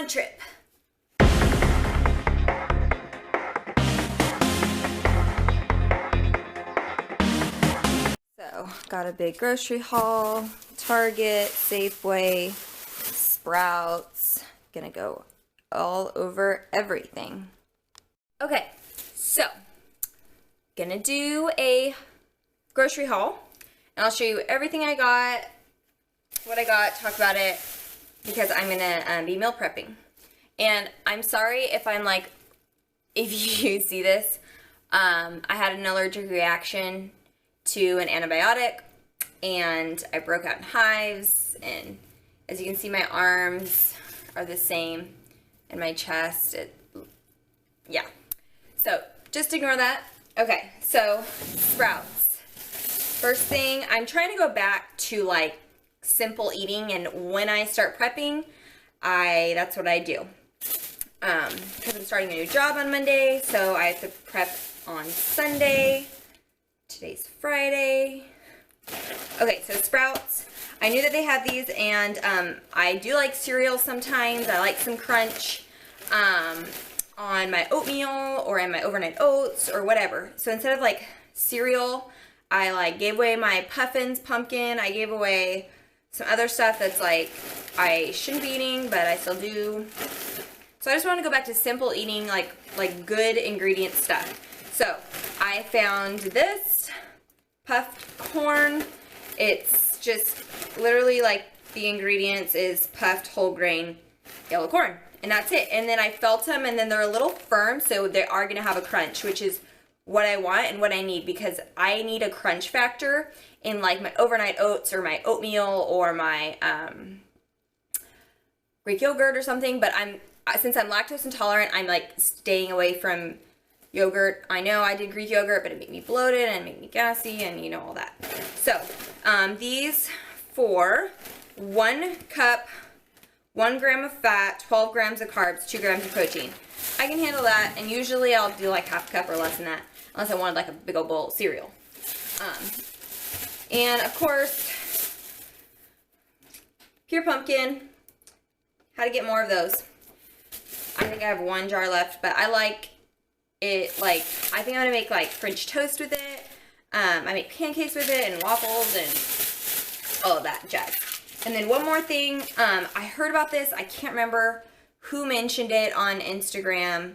fun trip. So, got a big grocery haul, Target, Safeway, Sprouts, gonna go all over everything. Okay, so, gonna do a grocery haul, and I'll show you everything I got, what I got, talk about it, because I'm gonna be meal prepping. And I'm sorry if I'm like, if you see this, I had an allergic reaction to an antibiotic, and I broke out in hives, and as you can see, my arms are the same, and my chest, yeah. So, just ignore that. Okay, so, Sprouts. First thing, I'm trying to go back to, like, simple eating, and when I start prepping, that's what I do. Because I'm starting a new job on Monday, so I have to prep on Sunday. Today's Friday. Okay, so Sprouts. I knew that they had these, and I do like cereal sometimes. I like some crunch on my oatmeal or in my overnight oats or whatever. So instead of like cereal, I like gave away my Puffins pumpkin. I gave away some other stuff that's like I shouldn't be eating, but I still do. So I just want to go back to simple eating, like good ingredient stuff. So I found this puffed corn. It's just literally like the ingredients is puffed whole grain yellow corn, and that's it. And then I felt them, and then they're a little firm, so they are going to have a crunch, which is what I want and what I need, because I need a crunch factor in like my overnight oats or my oatmeal or my Greek yogurt or something. But since I'm lactose intolerant, I'm like staying away from yogurt. I know I did Greek yogurt, but it made me bloated and it made me gassy, and you know all that. So these for 1 cup, 1 gram of fat, 12 grams of carbs, 2 grams of protein. I can handle that, and usually I'll do like half a cup or less than that, unless I wanted like a big old bowl of cereal. And of course, pure pumpkin. How to get more of those. I think I have 1 jar left, but I like it, like, I think I'm gonna make like French toast with it. I make pancakes with it and waffles and all of that jazz. And then one more thing, I heard about this, I can't remember who mentioned it on Instagram,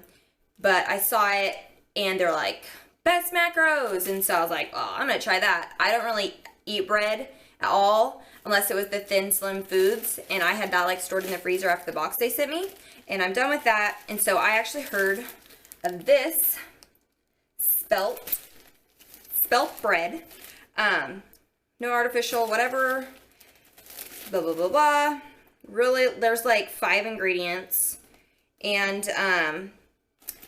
but I saw it and they're like, best macros, and so I was like, oh, I'm gonna try that. I don't really eat bread at all, unless it was the Thin Slim Foods, and I had that like stored in the freezer after the box they sent me, and I'm done with that. And so I actually heard of this spelt bread, no artificial whatever, blah blah blah blah. Really, there's like 5 ingredients, and the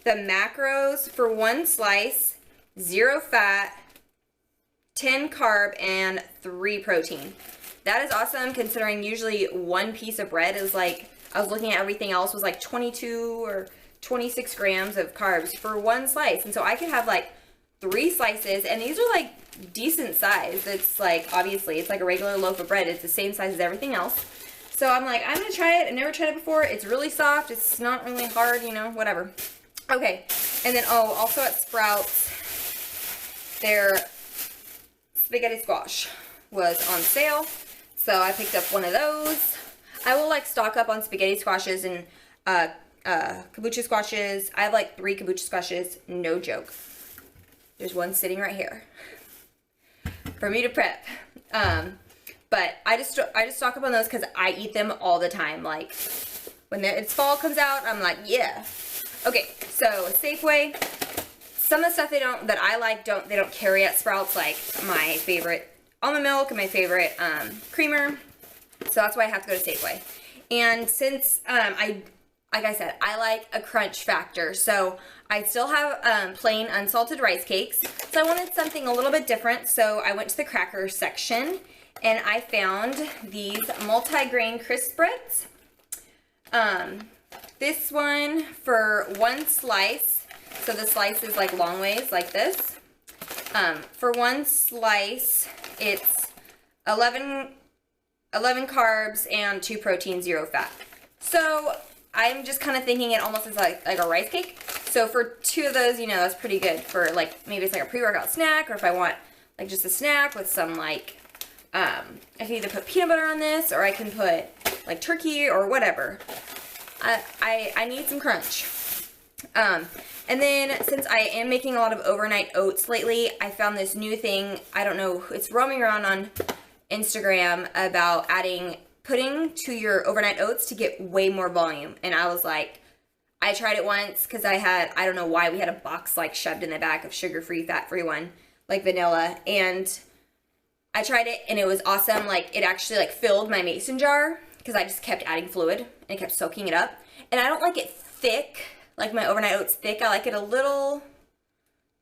macros for 1 slice, 0 fat, 10 carb, and 3 protein. That is awesome, considering usually 1 piece of bread is like, I was looking at everything else, was like 22 or 26 grams of carbs for 1 slice. And so I could have like 3 slices, and these are like decent size. It's like, obviously, it's like a regular loaf of bread. It's the same size as everything else. So I'm like, I'm gonna try it. I've never tried it before. It's really soft. It's not really hard, you know, whatever. Okay, and then, oh, also at Sprouts, their spaghetti squash was on sale. So I picked up 1 of those. I will like stock up on spaghetti squashes and kabocha squashes. I have like 3 kabocha squashes, no joke. There's 1 sitting right here for me to prep. But I just stock up on those because I eat them all the time. Like when it's fall comes out, I'm like, yeah. Okay, so Safeway. Some of the stuff that I like they don't carry at Sprouts, like my favorite almond milk and my favorite creamer. So that's why I have to go to Safeway. And since like I said, I like a crunch factor. So I still have plain unsalted rice cakes. So I wanted something a little bit different. So I went to the cracker section and I found these multi-grain crisp breads. This one for 1 slice. So the slice is like long ways like this. For 1 slice, it's 11 carbs and 2 protein, 0 fat. So I'm just kind of thinking it almost as like a rice cake. So for 2 of those, you know, that's pretty good for like, maybe it's like a pre-workout snack, or if I want like just a snack with some like, I can either put peanut butter on this, or I can put like turkey or whatever. I need some crunch. And then since I am making a lot of overnight oats lately, I found this new thing. I don't know, it's roaming around on Instagram about adding pudding to your overnight oats to get way more volume. And I was like, I tried it once because I don't know why, we had a box like shoved in the back of sugar-free, fat-free one, like vanilla. And I tried it and it was awesome. Like it actually like filled my mason jar because I just kept adding fluid and it kept soaking it up. And I don't like it thick, like my overnight oats thick. I like it a little,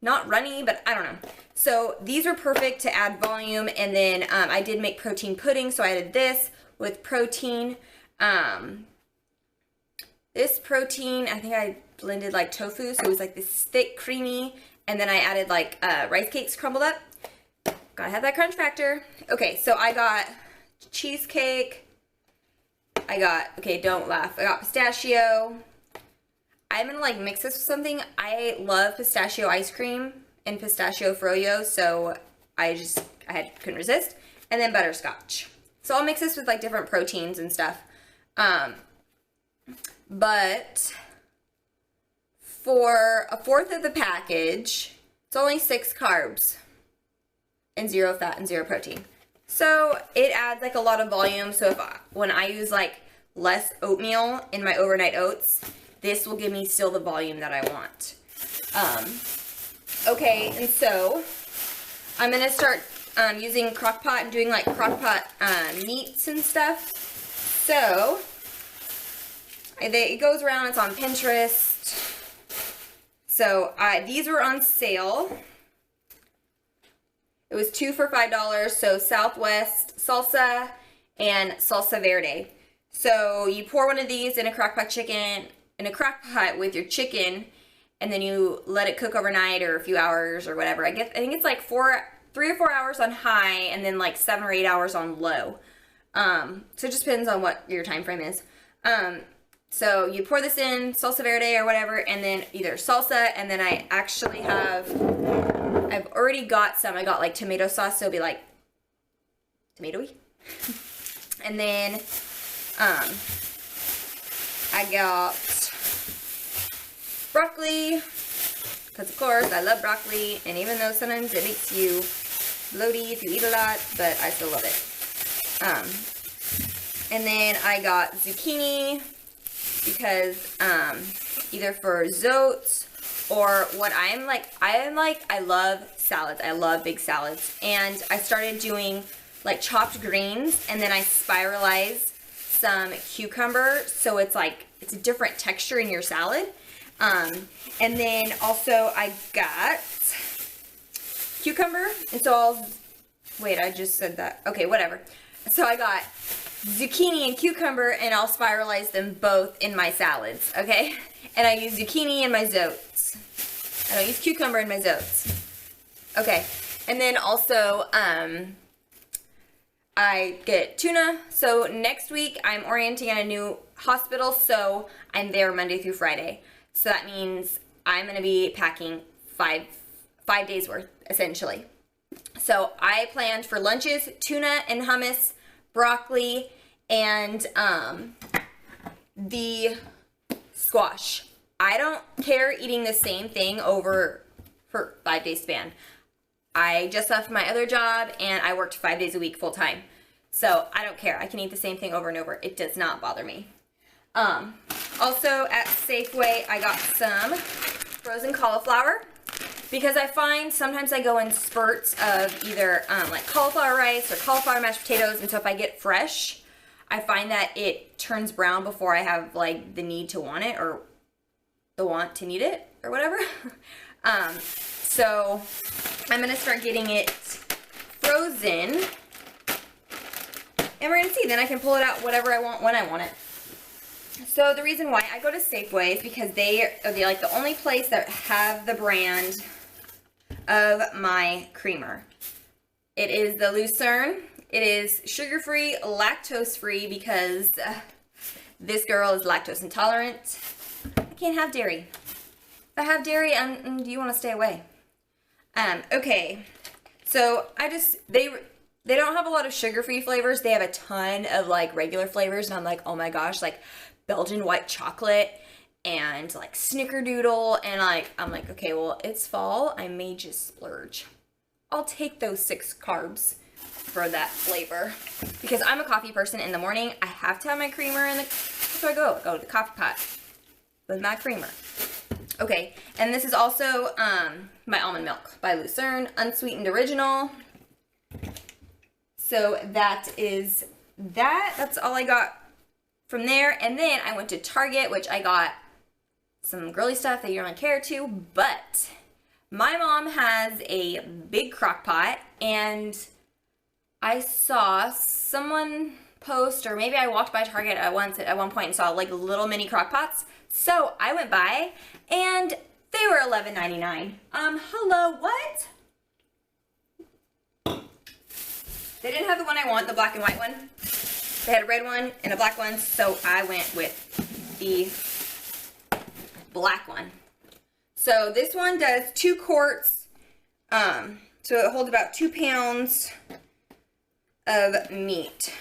not runny, but I don't know. So these are perfect to add volume. And then I did make protein pudding, so I added this with protein. This protein, I think I blended like tofu, so it was like this thick, creamy, and then I added like rice cakes crumbled up. Gotta have that crunch factor. Okay, so I got cheesecake. Okay, don't laugh. I got pistachio. I'm gonna like mix this with something. I love pistachio ice cream and pistachio froyo, so I couldn't resist. And then butterscotch. So I'll mix this with like different proteins and stuff. But for 1/4 of the package, it's only 6 carbs and 0 fat and 0 protein. So it adds like a lot of volume. So when I use like less oatmeal in my overnight oats, this will give me still the volume that I want. Okay, and so I'm gonna start using crock pot and doing like crock pot meats and stuff. So it goes around, it's on Pinterest. So these were on sale. It was 2 for $5, so Southwest salsa and salsa verde. So you pour one of these in a crock pot with your chicken, and then you let it cook overnight or a few hours or whatever. I think it's like 3 or 4 hours on high, and then like 7 or 8 hours on low. So it just depends on what your time frame is. So you pour this in, salsa verde or whatever, and then either salsa, and then I actually I've already got some. I got like tomato sauce, so it'll be like tomatoey. And then I got broccoli, because of course I love broccoli, and even though sometimes it makes you bloaty if you eat a lot, but I still love it. And then I got zucchini, because either for zotes or what I love salads. I love big salads. And I started doing like chopped greens, and then I spiralized some cucumber, so it's like, it's a different texture in your salad. And then also I got cucumber, and so wait, I just said that. Okay, whatever. So I got zucchini and cucumber, and I'll spiralize them both in my salads, okay? And I use zucchini in my zotes. I don't use cucumber in my zotes. Okay, and then also, I get tuna. So next week, I'm orienting at a new hospital, so I'm there Monday through Friday. So that means I'm gonna be packing five days worth, essentially. So I planned for lunches, tuna and hummus, broccoli, and the squash. I don't care eating the same thing over for 5 day span. I just left my other job and I worked 5 days a week full time. So I don't care. I can eat the same thing over and over. It does not bother me. Also at Safeway, I got some frozen cauliflower, because I find sometimes I go in spurts of either like cauliflower rice or cauliflower mashed potatoes, and so if I get fresh, I find that it turns brown before I have like the need to want it, or the want to need it, or whatever. So I'm gonna start getting it frozen, and we're gonna see, then I can pull it out whatever I want when I want it. So the reason why I go to Safeway is because they're like the only place that have the brand of my creamer. It is the Lucerne. It is sugar-free, lactose-free, because This girl is lactose intolerant. I can't have dairy. If I have dairy, do you want to stay away? Okay. So they don't have a lot of sugar-free flavors. They have a ton of like regular flavors, and I'm like, oh my gosh, like Belgian white chocolate and like snickerdoodle, and like I'm like, okay, well, it's fall, I may just splurge. I'll take those 6 carbs for that flavor, because I'm a coffee person. In the morning I have to have my creamer in the, so I go to the coffee pot with my creamer. Okay, and this is also my almond milk by Lucerne, unsweetened original. So that is that. That's all I got from there. And then I went to Target, which I got some girly stuff that you don't really care to, but my mom has a big crock pot, and I saw someone post, or maybe I walked by Target at one point and saw like little mini crock pots. So I went by and they were $11.99. Hello, what? They didn't have the one I want, the black and white one. They had a red one and a black one, so I went with the black one. So this one does 2 quarts, so it holds about 2 pounds of meat.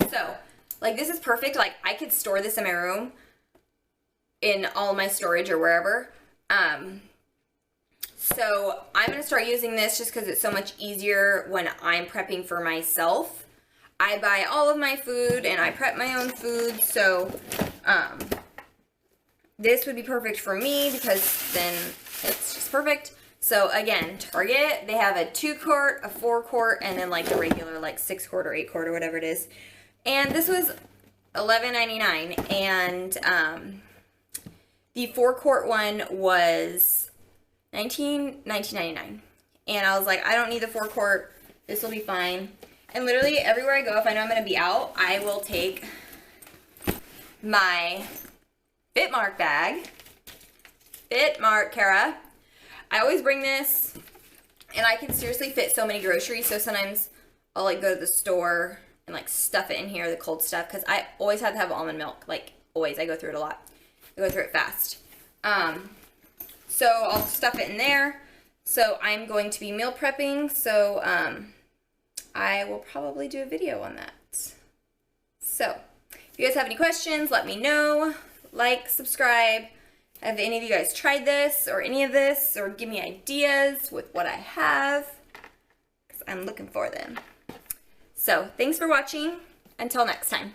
So, like, this is perfect. Like, I could store this in my room, in all my storage or wherever. So I'm going to start using this just because it's so much easier when I'm prepping for myself. I buy all of my food and I prep my own food, so this would be perfect for me because then it's just perfect. So again, Target, they have a 2 quart, a 4 quart, and then like the regular like 6 quart or 8 quart or whatever it is. And this was $11.99, and the 4 quart one was $19.99. And I was like, I don't need the 4 quart. This will be fine. And literally everywhere I go, if I know I'm going to be out, I will take my Fitmark bag. Fitmark, Kara. I always bring this, and I can seriously fit so many groceries. So sometimes I'll like go to the store and like stuff it in here, the cold stuff, because I always have to have almond milk. Like always, I go through it a lot. I go through it fast. So I'll stuff it in there. So I'm going to be meal prepping. So I will probably do a video on that. So if you guys have any questions, let me know. Like, subscribe. Have any of you guys tried this or any of this, or give me ideas with what I have, because I'm looking for them. So thanks for watching. Until next time.